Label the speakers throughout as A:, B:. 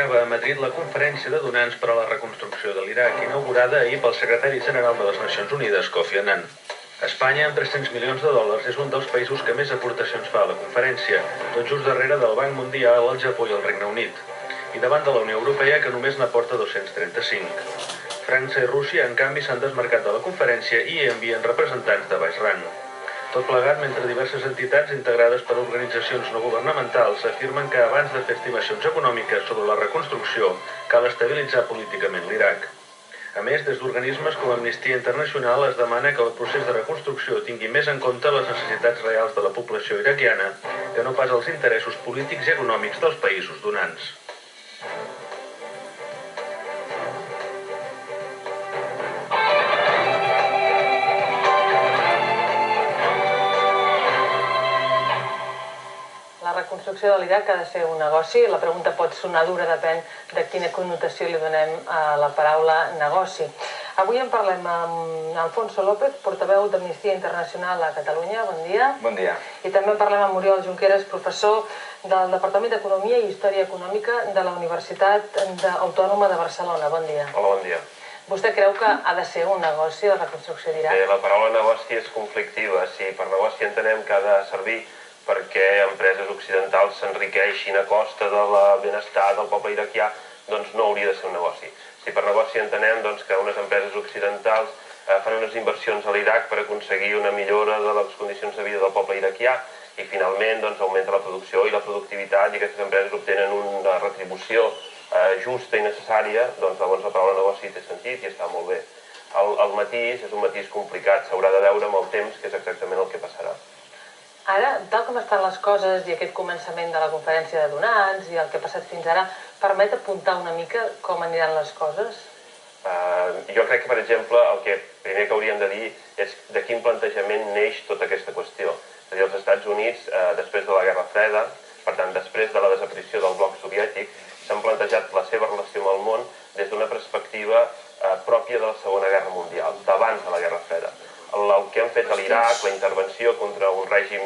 A: acaba a Madrid la conferència de donants per a la reconstrucció de l'Iraq, inaugurada ahir pel secretari general de les Nacions Unides, Kofi Annan. Espanya, amb 300 milions de dòlars, és un dels països que més aportacions fa a la conferència, tot just darrere del Banc Mundial, el Japó i el Regne Unit. I davant de la Unió Europea, que només n'aporta 235. França i Rússia, en canvi, s'han desmarcat de la conferència i hi envien representants de baix rang. Tot plegat, mentre diverses entitats integrades per organitzacions no governamentals afirmen que abans de fer estimacions econòmiques sobre la reconstrucció cal estabilitzar políticament l'Iraq. A més, des d'organismes com Amnistia Internacional es demana que el procés de reconstrucció tingui més en compte les necessitats reals de la població iraquiana que no pas els interessos polítics i econòmics dels països donants.
B: La reconstrucció de l'Iraq ha de ser un negoci. La pregunta pot sonar dura, depèn de quina connotació li donem a la paraula negoci. Avui en parlem amb Alfonso López, portaveu d'Amnistia Internacional a Catalunya. Bon dia.
C: Bon dia.
B: I també en parlem amb Oriol Junqueras, professor del Departament d'Economia i Història Econòmica de la Universitat Autònoma de Barcelona. Bon dia.
D: Hola, bon dia.
B: Vostè creu que ha de ser un negoci la reconstrucció d'Iraq?
D: Bé, la paraula negoci és conflictiva. Si per negoci entenem que ha de servir perquè empreses occidentals s'enriqueixin a costa del benestar del poble iraquià, doncs no hauria de ser un negoci. Si per negoci entenem que unes empreses occidentals fan unes inversions a l'Iraq per aconseguir una millora de les condicions de vida del poble iraquià i finalment augmenta la producció i la productivitat i aquestes empreses obtenen una retribució justa i necessària, doncs llavors la paraula negoci té sentit i està molt bé. El matís és un matís complicat, s'haurà de veure amb el temps que és exactament el que passarà.
B: Ara, tal com estan les coses i aquest començament de la conferència de donants i el que ha passat fins ara, permet apuntar una mica com aniran les coses?
D: Jo crec que, per exemple, el que primer que hauríem de dir és de quin plantejament neix tota aquesta qüestió. És a dir, els Estats Units, després de la Guerra Freda, per tant, després de la desaparició del bloc soviètic, s'han plantejat la seva relació amb el món des d'una perspectiva pròpia de la Segona Guerra Mundial, d'abans de la Guerra Freda. El que han fet a l'Iraq, la intervenció contra un règim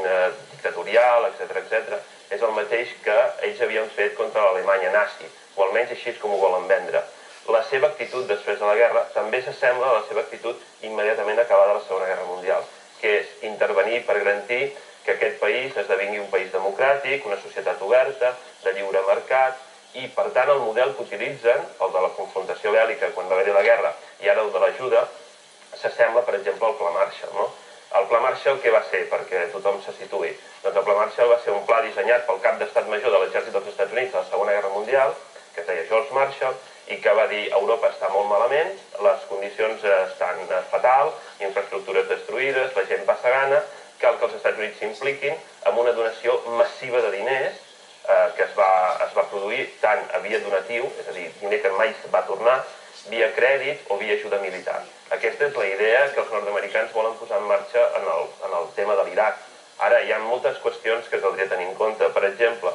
D: dictatorial, etc., és el mateix que ells havien fet contra l'Alemanya nazi, o almenys així com ho volen vendre. La seva actitud després de la guerra també s'assembla a la seva actitud immediatament acabada la Segona Guerra Mundial, que és intervenir per garantir que aquest país esdevingui un país democràtic, una societat oberta, de lliure mercat, i per tant el model que utilitzen, el de la confrontació bèl·lica quan va haver-hi la guerra i ara el de l'ajuda, s'assembla, per exemple, al Pla Marshall. El Pla Marshall què va ser, perquè tothom se situï? Doncs el Pla Marshall va ser un pla dissenyat pel cap d'estat major de l'exèrcit dels Estats Units a la Segona Guerra Mundial, que es deia George Marshall, i que va dir Europa està molt malament, les condicions estan fatals, infraestructures destruïdes, la gent passa gana, cal que els Estats Units s'impliquin amb una donació massiva de diners que es va produir tant a via donatiu, és a dir, diner que mai va tornar, via crèdit o via ajuda militar. Aquesta és la idea que els nord-americans volen posar en marxa en el tema de l'Iraq. Ara, hi ha moltes qüestions que caldria tenir en compte. Per exemple,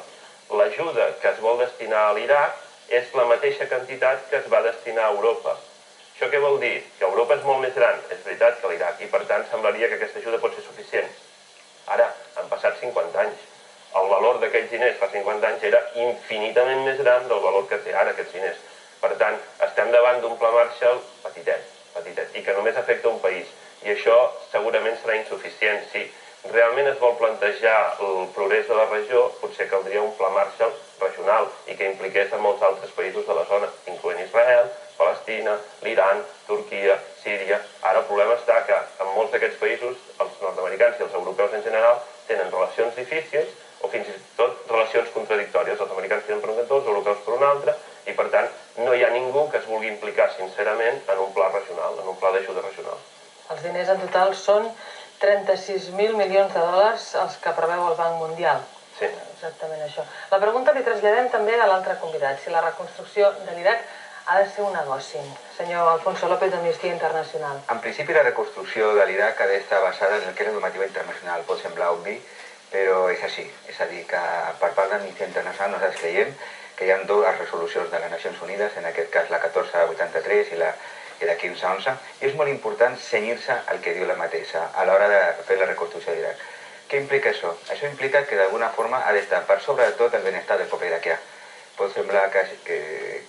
D: l'ajuda que es vol destinar a l'Iraq és la mateixa quantitat que es va destinar a Europa. Això què vol dir? Que Europa és molt més gran, és veritat, que l'Iraq, i per tant semblaria que aquesta ajuda pot ser suficient. Ara, han passat 50 anys. El valor d'aquells diners fa 50 anys era infinitament més gran del valor que té ara aquests diners. Per tant, estem davant d'un Pla Marshall petitet, i que només afecta un país. I això segurament serà insuficient. Si realment es vol plantejar el progrés de la regió, potser caldria un Pla Marshall regional i que impliqués a molts altres països de la zona, incloent Israel, Palestina, l'Iran, Turquia, Síria. Ara el problema està que en molts d'aquests països, els nord-americans i els europeus en general, tenen relacions difícils o fins i tot relacions contradictòries. Els americans tenen per un cantó, els europeus per un altre, i per tant no hi ha ningú que es vulgui implicar sincerament en un pla regional, en un pla d'ajuda regional.
B: Els diners en total són 36.000 milions de dòlars els que preveu el Banc Mundial.
D: Sí.
B: Exactament això. La pregunta li traslladem també a l'altre convidat, si la reconstrucció de l'Iraq ha de ser un negoci. Senyor Alfonso López, d'Amnistia Internacional.
C: En principi, la reconstrucció de l'Iraq ha d'estar basada en el que és la normativa internacional. Pot semblar obvi, però és així. És a dir, que per part d'Amnistia Internacional nosaltres creiem que hi ha dues resolucions de les Nacions Unides, en aquest cas la 1483 i la 1511, i és molt important cenyir-se al que diu la mateixa a l'hora de fer la reconstrucció d'Iraq. Què implica això? Això implica que d'alguna forma ha d'estar per sobre de tot el benestar del poble iraquià. pot semblar que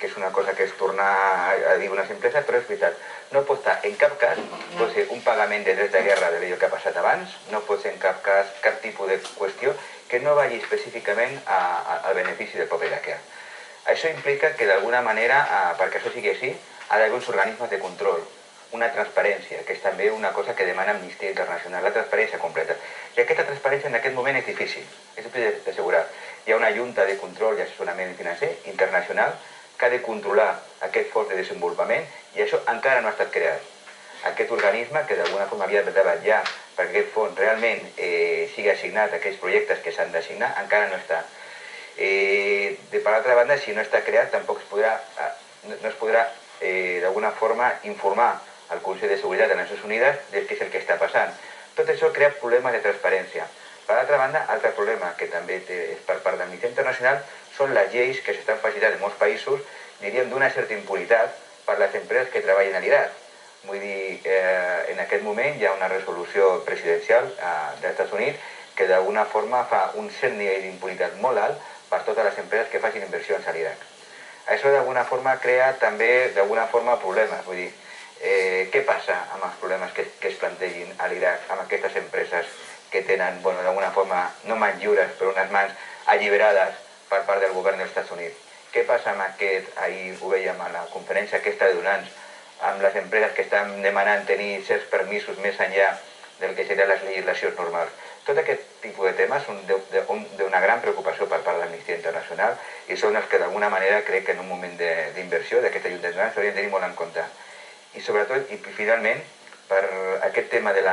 C: és una cosa que és tornar a dir una simplesa, però és veritat. No pot estar, en cap cas, pot ser un pagament de drets de guerra d'allò que ha passat abans, no pot ser en cap cas cap tipus de qüestió que no vagi específicament al benefici del poble iraquià. Això implica que d'alguna manera, perquè això sigui així, ha d'haver uns organismes de control, una transparència, que és també una cosa que demana Amnistia Internacional, la transparència completa. I aquesta transparència en aquest moment és difícil d'assegurar. Hi ha una junta de control i assessorament financer internacional que ha de controlar aquest fons de desenvolupament i això encara no ha estat creat. Aquest organisme, que d'alguna forma havia de vetllar perquè aquest fons realment sigui assignat a aquells projectes que s'han d'assignar, encara no està. Per altra banda, si no està creat, tampoc no es podrà d'alguna forma informar al Consell de Seguretat de les Nacions Unides de què és el que està passant. Tot això crea problemes de transparència. Per altra banda, altre problema que també és per part d'Amnistia Internacional són les lleis que s'estan facilitant en molts països, diríem, d'una certa impunitat per les empreses que treballen a l'Iraq. Vull dir, en aquest moment hi ha una resolució presidencial dels Estats Units que d'alguna forma fa un cert nivell d'impunitat molt alt per totes les empreses que facin inversions a l'Iraq. Això d'alguna forma crea també problemes. Vull dir, què passa amb els problemes que es plantegin a l'Iraq amb aquestes empreses que tenen, d'alguna forma, no mans lliures, però unes mans alliberades per part del govern dels Estats Units? Què passa amb ahir ho veiem a la conferència aquesta de donants, amb les empreses que estan demanant tenir certs permisos més enllà del que serien les legislacions normals? Tot aquest tipus de temes són d'una gran preocupació per part de l'Amnistia Internacional i són els que d'alguna manera crec que en un moment d'inversió d'aquesta Junta de Donants s'haurien de tenir molt en compte. I sobretot, i finalment, per aquest tema de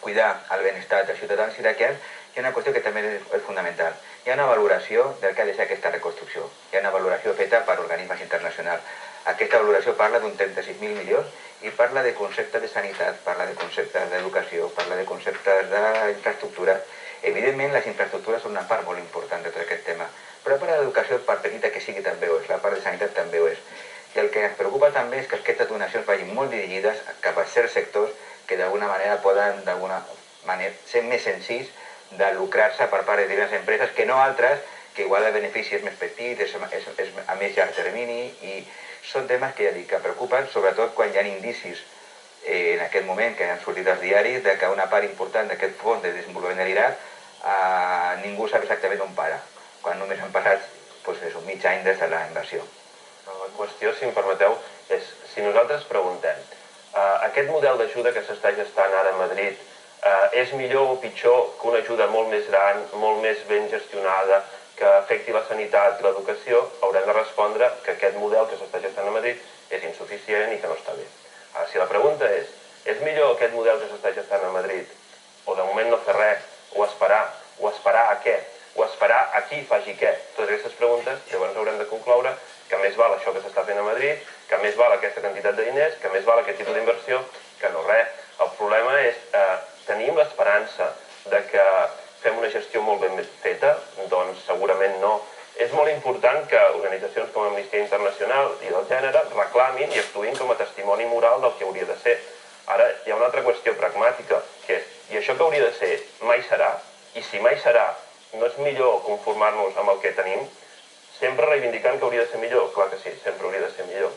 C: cuidar el benestar dels ciutadans iraquians, hi ha una qüestió que també és fundamental. Hi ha una valoració del que ha de ser aquesta reconstrucció. Hi ha una valoració feta per organismes internacionals. Aquesta valoració parla d'un 36.000 milions i parla de conceptes de sanitat, parla de conceptes d'educació, parla de conceptes d'infraestructura. Evidentment, les infraestructures són una part molt important de tot aquest tema, però la part de l'educació, per petita que sigui, també ho és, la part de sanitat també ho és. I el que ens preocupa també és que aquestes donacions vagin molt dirigides cap a certs sectors que d'alguna manera poden ser més senzills de lucrar-se per part de diverses empreses que no altres, que igual el benefici és més petit, és a més llarg termini, i són temes que ja dic que preocupen, sobretot quan hi ha indicis en aquest moment que han sortit als diaris de que una part important d'aquest fons de desenvolupament de l'Iraq ningú sap exactament on para, quan només han passat mig any des de la inversió.
D: La qüestió, si em permeteu, és si nosaltres preguntem aquest model d'ajuda que s'està gestant ara a Madrid és millor o pitjor que una ajuda molt més gran, molt més ben gestionada, que afecti la sanitat i l'educació, haurem de respondre que aquest model que s'està gestant a Madrid és insuficient i que no està bé. Ara, si la pregunta és millor aquest model que s'està gestant a Madrid, o de moment no fer res, o esperar a què, o esperar a qui faci què? Totes aquestes preguntes, llavors haurem de concloure que més val això que s'està fent a Madrid, que més val aquesta quantitat de diners, que més val aquest tipus d'inversió, que no res. El problema és, tenim l'esperança de que fem una gestió molt ben feta? Doncs segurament no. És molt important que organitzacions com Amnistia Internacional i del gènere reclamin i actuïn com a testimoni moral del que hauria de ser. Ara, hi ha una altra qüestió pragmàtica, que és, i això que hauria de ser mai serà? I si mai serà, no és millor conformar-nos amb el que tenim? Sempre reivindicant que hauria de ser millor? Clar que sí, sempre hauria de ser millor.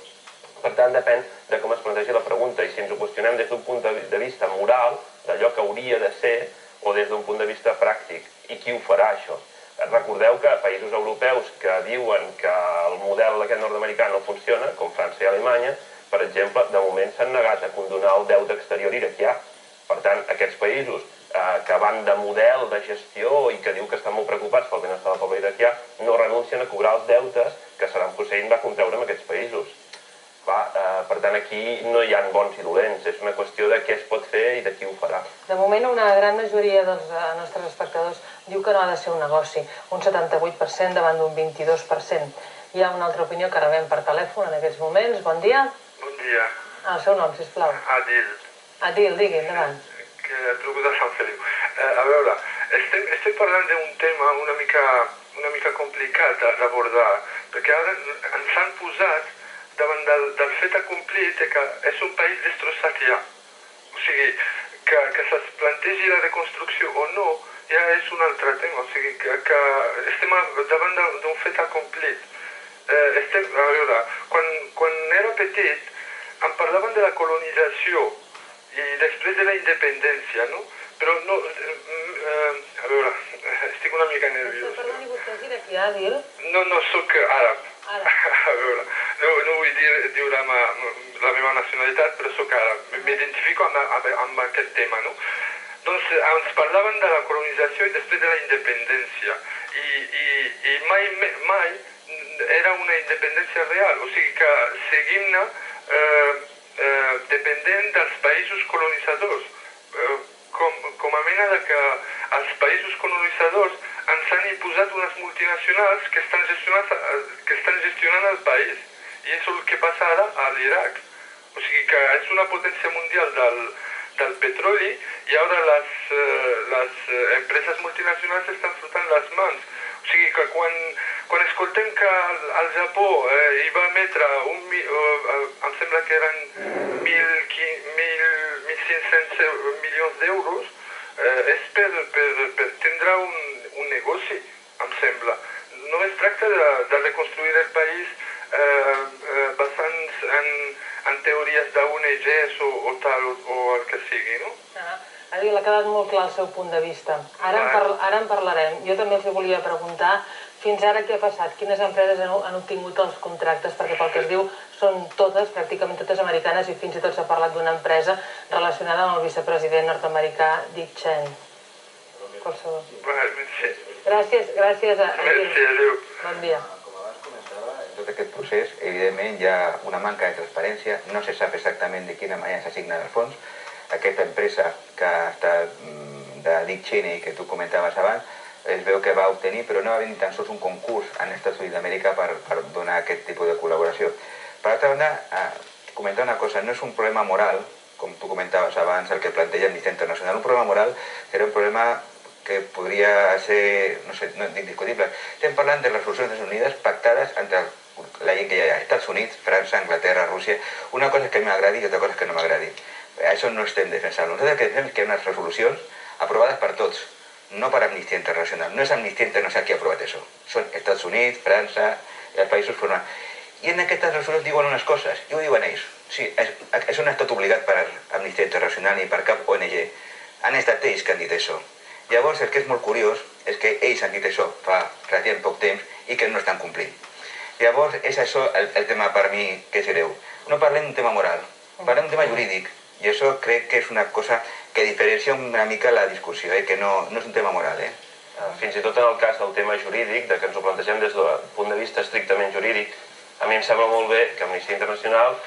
D: Per tant, depèn de com es plantegi la pregunta, i si ens ho qüestionem des d'un punt de vista moral, d'allò que hauria de ser, o des d'un punt de vista pràctic, i qui ho farà, això? Recordeu que països europeus que diuen que el model aquest nord-americà no funciona, com França i Alemanya, per exemple, de moment s'han negat a condonar el deute exterior iraquià. Per tant, aquests països que van de model de gestió i que diu que estan molt preocupats pel benestar del poble iraquià, no renuncien a cobrar els deutes que Saddam Hussein va contreure amb aquests països. Per tant, aquí no hi ha bons i dolents, és una qüestió de què es pot fer i de qui ho farà.
B: De moment, una gran majoria dels nostres espectadors diu que no ha de ser un negoci, un 78% davant d'un 22%. Hi ha una altra opinió que rebem per telèfon en aquests moments. Bon dia.
E: Bon dia.
B: El seu nom, sisplau.
E: Adil.
B: Adil, digui, endavant.
E: Que truco de Sant Feliu. A veure, estem parlant d'un tema una mica complicat d'abordar, perquè ara ens han posat davant del fet acomplit que és un país destrossat ja. O sigui, que se'ls plantegi la reconstrucció o no, ja és un altre tema, o sigui que estem davant d'un fet acomplit. A veure, quan era petit em parlaven de la colonització i després de la independència, no? Però no, a veure, estic una mica nerviós.
B: Perdoni, vostè és iraquià, Adil?
E: No soc àrab. A veure, no vull dir la meva nacionalitat, però soc àrab. M'identifico amb aquest tema, no? Doncs ens parlaven de la colonització i després de la independència. I mai era una independència real. O sigui que seguim-ne dependent dels països colonitzadors. Com a mena de que els països colonitzadors ens han imposat unes multinacionals que estan gestionant el país. I és el que passa ara a l'Iraq. O sigui que és una potència mundial del petroli i ara les empreses multinacionals estan frotant les mans. O sigui que quan escoltem que al Japó hi va emetre em sembla que eren 1.500 milions d'euros, és per tindre un negoci, em sembla. No es tracta de reconstruir el país basant en teories d'ONGs o tal, o el que sigui, no?
B: Adil, ha quedat molt clar el seu punt de vista. Ara en parlarem. Jo també els volia preguntar fins ara què ha passat, quines empreses han obtingut els contractes, perquè pel que es diu són totes, pràcticament totes americanes, i fins i tot s'ha parlat d'una empresa relacionada amb el vicepresident nord-americà Dick Cheney. Qualsevol. Gràcies, Adil.
E: Merci, adéu.
B: Bon dia.
C: En tot aquest procés, evidentment, hi ha una manca de transparència, no se sap exactament de quina manera s'assignen els fons. Aquesta empresa que està de Dick Cheney, que tu comentaves abans, es veu que va obtenir, però no va haver ni tan sols un concurs en els Estats Units d'Amèrica per donar aquest tipus de col·laboració. Per altra banda, comentar una cosa, no és un problema moral, com tu comentaves abans, el que planteja Amnistia Internacional. Un problema moral serà un problema que podria ser, no sé, indiscutible. Estem parlant de resolucions de les Unides pactades entre la gent que hi ha allà, Estats Units, França, Anglaterra, Rússia. Una cosa és que m'agradi i altra cosa és que no m'agradi. Això no estem defensant. Nosaltres el que defensem és que hi ha unes resolucions aprovades per tots, no per Amnistia Internacional. No és Amnistia Internacional qui ha aprovat això. Són Estats Units, França, els països formats. I en aquestes resolucions diuen unes coses, i ho diuen ells. Sí, això no ha estat obligat per Amnistia Internacional ni per cap ONG. Han estat ells que han dit això. Llavors, el que és molt curiós és que ells han dit això fa relativament poc temps i que no estan complint. Llavors, és això el tema per mi que és greu. No parlem d'un tema moral, parlem d'un tema jurídic. I això crec que és una cosa que diferencia una mica la discussió, que no és un tema moral.
D: Fins i tot en el cas del tema jurídic, de que ens ho plantegem des del punt de vista estrictament jurídic, a mi em sembla molt bé que Amnistia Internacional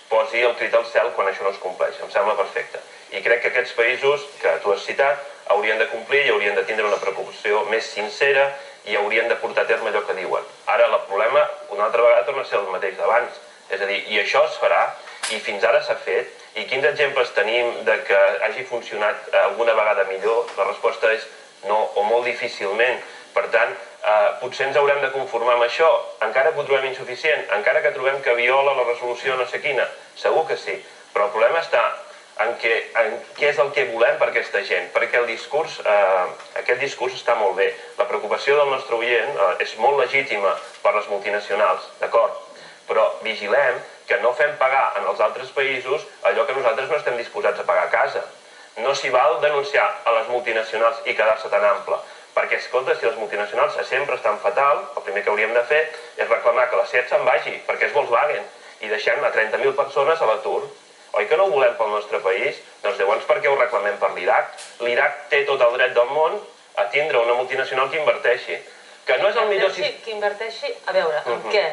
D: posi el crit al cel quan això no es compleix. Em sembla perfecte. I crec que aquests països que tu has citat haurien de complir i haurien de tindre una preocupació més sincera i haurien de portar a terme allò que diuen. Ara el problema, una altra vegada, torna a ser el mateix d'abans. És a dir, i això es farà, i fins ara s'ha fet, i quins exemples tenim de que hagi funcionat alguna vegada millor? La resposta és no, o molt difícilment. Per tant, potser ens haurem de conformar amb això, encara que ho trobem insuficient, encara que trobem que viola la resolució no sé quina, segur que sí, però el problema està en què és el que volem per aquesta gent, perquè aquest discurs està molt bé. La preocupació del nostre oient és molt legítima per les multinacionals, d'acord? Però vigilem que no fem pagar en els altres països allò que nosaltres no estem disposats a pagar a casa. No s'hi val denunciar a les multinacionals i quedar-se tan ample. Perquè, escolta, si les multinacionals sempre estan fatal, el primer que hauríem de fer és reclamar que la SEAT se'n vagi, perquè és Volkswagen, i deixem a 30.000 persones a l'atur. Oi que no ho volem pel nostre país? Doncs llavors per què ho reclamem per l'Iraq? L'Iraq té tot el dret del món a tindre una multinacional que inverteixi. Que no és el millor...
B: Que inverteixi, a veure, en què?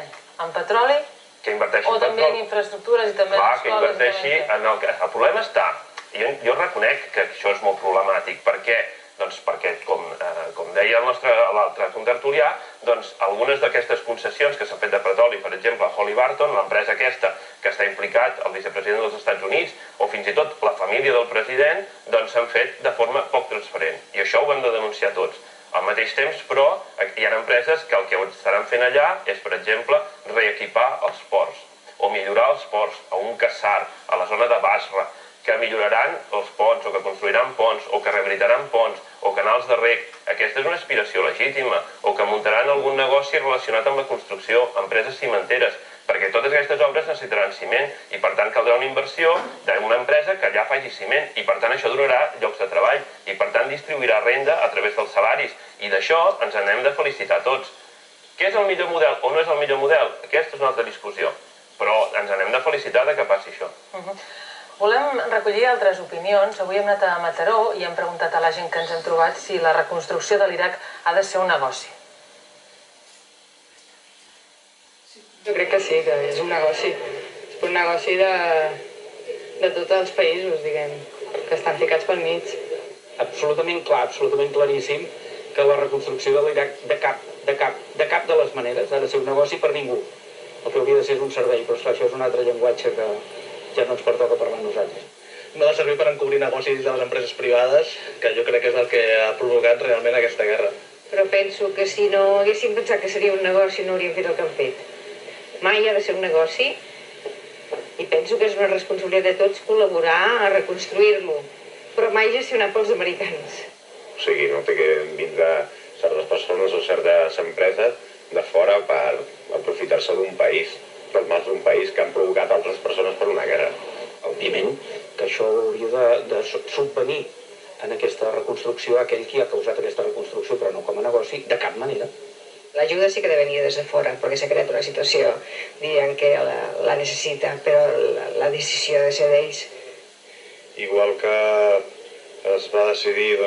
B: En petroli?
D: Que inverteixi en
B: petroli. O també en infraestructures i també en escoles?
D: Clar, que inverteixi en el que... El problema està... Jo reconec que això és molt problemàtic. Per què? Doncs perquè, com deia l'altre contertulià, doncs algunes d'aquestes concessions que s'han fet de petroli, per exemple, a Halliburton, l'empresa aquesta que està implicat el vicepresident dels Estats Units, o fins i tot la família del president, doncs s'han fet de forma poc transparent. I això ho hem de denunciar tots. Al mateix temps, però, hi ha empreses que el que estaran fent allà és, per exemple, reequipar els ports, o millorar els ports, a un Qassar, a la zona de Basra, que milloraran els ponts, o que construiran ponts, o que rehabilitaran ponts, o canals de reg. Aquesta és una aspiració legítima, o que muntaran algun negoci relacionat amb la construcció, empreses cimenteres, perquè totes aquestes obres necessitaran ciment i per tant caldrà una inversió d'una empresa que allà faci ciment i per tant això donarà llocs de treball i per tant distribuirà renda a través dels salaris i d'això ens n'hem de felicitar tots. Què és el millor model o no és el millor model? Aquesta és una altra discussió, però ens n'hem de felicitar que passi això.
B: Volem recollir altres opinions. Avui hem anat a Mataró i hem preguntat a la gent que ens hem trobat si la reconstrucció de l'Iraq ha de ser un negoci.
F: Jo crec que sí, que és un negoci. És un negoci de tots els països, diguem, que estan ficats pel mig.
G: Absolutament clar, absolutament claríssim que la reconstrucció de l'Iraq de cap de les maneres ha de ser un negoci per ningú. El que hauria de ser és un servei, però això és un altre llenguatge que ja no ens pertoca parlar a nosaltres.
H: No ha de servir per encobrir negocis de les empreses privades, que jo crec que és el que ha provocat realment aquesta guerra.
I: Però penso que si no haguéssim pensat que seria un negoci no hauríem fet el que han fet. Mai ha de ser un negoci i penso que és una responsabilitat de tots col·laborar a reconstruir-lo, però mai gestionat pels americans.
J: O sigui, no té que vindre certes persones o certes empreses de fora per aprofitar-se d'un país, dels mals d'un país que han provocat altres persones per una guerra.
G: Òbviament que això hauria de subvenir en aquesta reconstrucció a aquell qui ha causat aquesta reconstrucció, però no com a negoci, de cap manera.
I: L'ajuda sí que ha de venir des de fora, perquè s'ha creat una situació, diríem que la necessita, però la decisió ha de ser d'ells.
J: Igual que es va decidir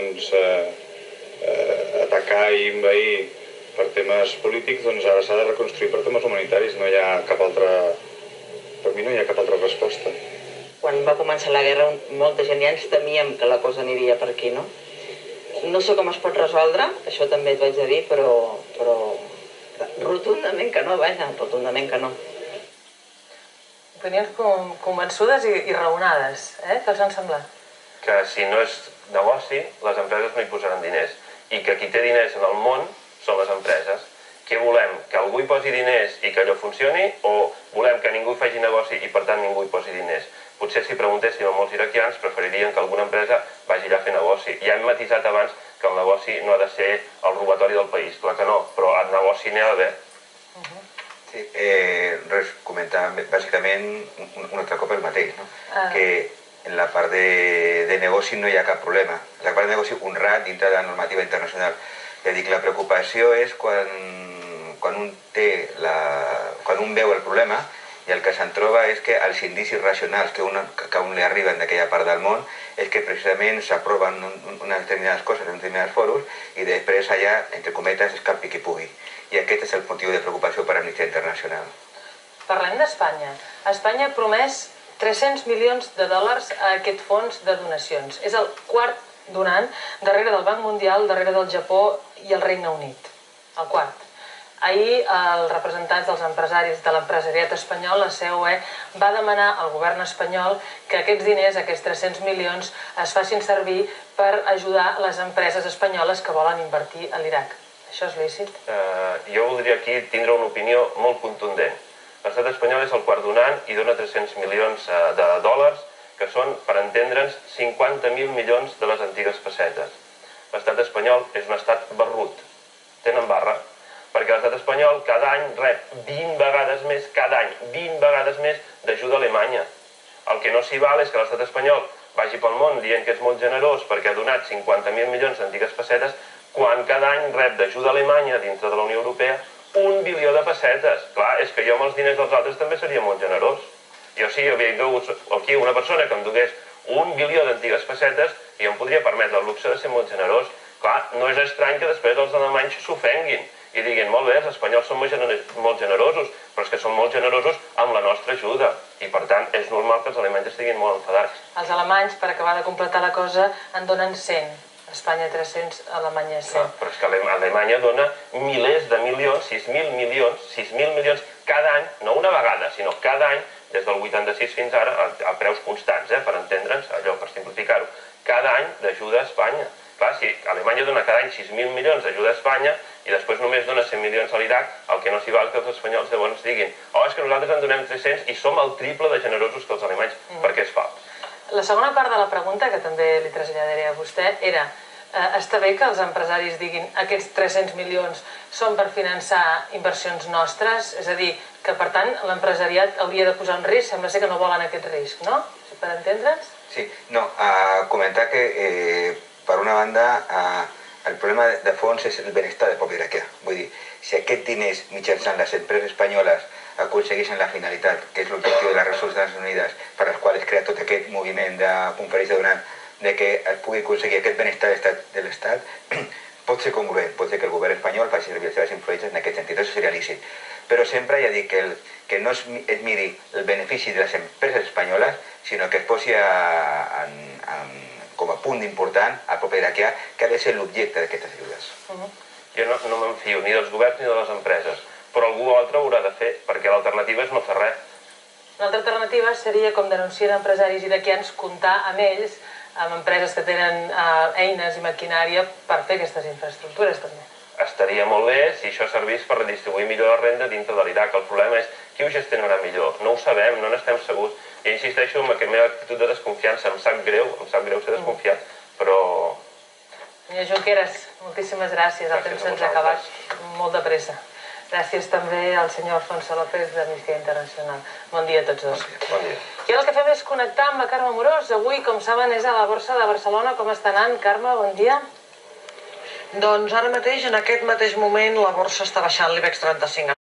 J: atacar i envair per temes polítics, doncs ara s'ha de reconstruir per temes humanitaris. No hi ha cap altra... Per mi no hi ha cap altra resposta.
F: Quan va començar la guerra, molta gent ja ens temíem que la cosa aniria per aquí, no? No sé com es pot resoldre, això també et vaig a dir, però rotundament que no, vaja, rotundament que no.
B: Opinions convençudes i raonades, eh? Què els han semblat?
D: Que si no és negoci, les empreses no hi posaran diners. I que qui té diners en el món són les empreses. Què volem? Que algú hi posi diners i que allò funcioni? O volem que ningú hi faci negoci i per tant ningú hi posi diners? Potser si preguntéssim a molts iraquians preferirien que alguna empresa vagi allà a fer negoci. Ja hem matisat abans que el negoci no ha de ser el robatori del país, clar que no, però el negoci n'hi ha d'haver.
C: Sí, res, comentar bàsicament un altre cop el mateix, no? Que en la part de negoci no hi ha cap problema. La part de negoci honrat dintre de la normativa internacional. Ja dic, la preocupació és quan un veu el problema i el que se'n troba és que els indicis racionals que a un li arriben d'aquella part del món és que precisament s'aproven unes determinades coses en determinats foros i després allà, entre cometes, es campi qui pugui. I aquest és el motiu de preocupació per Amnistia Internacional.
B: Parlem d'Espanya. Espanya ha promès 300 milions de dòlars a aquest fons de donacions. És el quart donant, darrere del Banc Mundial, darrere del Japó i el Regne Unit. El quart. Ahir els representants dels empresaris de l'empresariat espanyol, la COE, va demanar al govern espanyol que aquests diners, aquests 300 milions, es facin servir per ajudar les empreses espanyoles que volen invertir a l'Iraq. Això és lícit?
D: Jo voldria aquí tindre una opinió molt contundent. L'estat espanyol és el quart donant i dona 300 milions de dòlars, que són, per entendre'ns, 50.000 milions de les antigues pessetes. L'estat espanyol és un estat barrut. Tenen barra. Perquè l'estat espanyol cada any rep 20 vegades més, cada any 20 vegades més d'ajuda a Alemanya. El que no s'hi val és que l'estat espanyol vagi pel món dient que és molt generós perquè ha donat 50.000 milions d'antigues pessetes quan cada any rep d'ajuda a Alemanya dintre de la Unió Europea 1 bilió de pessetes. Clar, és que jo amb els diners dels altres també seria molt generós. Jo sí, havia tingut aquí una persona que em donés 1 bilió d'antigues pessetes i em podria permetre el luxe de ser molt generós. Clar, no és estrany que després els alemanys s'ofenguin i diguin, molt bé, els espanyols són molt generosos, però és que són molt generosos amb la nostra ajuda. I, per tant, és normal que els alemanys estiguin molt enfadats.
B: Els alemanys, per acabar de completar la cosa, en donen 100. Espanya 300, Alemanya 100.
D: Però és que Alemanya dona milers de milions, 6.000 milions cada any, no una vegada, sinó cada any, des del 86 fins ara, a preus constants, per entendre'ns, allò, per simplificar-ho, cada any d'ajuda a Espanya. Clar, si Alemanya dona cada any 6.000 milions d'ajuda a Espanya i després només dona 100 milions a l'Iraq, el que no s'hi val que els espanyols llavors diguin és que nosaltres en donem 300 i som el triple de generosos que els alemanys, perquè és fals.
B: La segona part de la pregunta, que també li traslladaré a vostè, era està bé que els empresaris diguin aquests 300 milions són per finançar inversions nostres, és a dir, que per tant l'empresariat hauria de posar en risc, sembla ser que no volen aquest risc, no? Per entendre'ns?
C: Sí, no, comentar que per una banda el problema de fons és el benestar del poble iraquià. Vull dir, si aquests diners mitjançant les empreses espanyoles aconsegueixen la finalitat, que és l'objectiu de les Resolucions de les Nacions Unides, per les quals es crea tot aquest moviment de conferència donant, de que es pugui aconseguir aquest benestar de l'Estat, pot ser congruent, pot ser que el govern espanyol faci servir les seves influències en aquest sentit, això seria lícit. Però sempre hi ha dit que no es miri el benefici de les empreses espanyoles, sinó que es posi com a punt important al poble iraquià, que ha de ser l'objecte d'aquestes ajudes.
D: Jo no me'n fio ni dels governs ni de les empreses, però algú altre ho haurà de fer, perquè l'alternativa és no fer res.
B: Una altra alternativa seria, com denuncien empresaris iraquians, comptar amb ells, amb empreses que tenen eines i maquinària per fer aquestes infraestructures també.
D: Estaria molt bé si això servís per redistribuir millor la renda dintre de l'Iraq. El problema és qui ho gestionarà millor. No ho sabem, no n'estem segurs. I insisteixo en aquesta meva actitud de desconfiança. Em sap greu ser desconfiat, però...
B: Senyor Junqueras, moltíssimes gràcies. El temps se'ns ha acabat molt de pressa. Gràcies també al senyor Alfonso López d'Amnistia Internacional. Bon dia a tots dos.
D: Bon dia.
B: I ara el que fem és connectar amb la Carme Amorós. Avui, com saben, és a la Borsa de Barcelona. Com està anant, Carme? Bon dia.
K: Doncs ara mateix, en aquest mateix moment, la borsa està baixant l'IBEX 35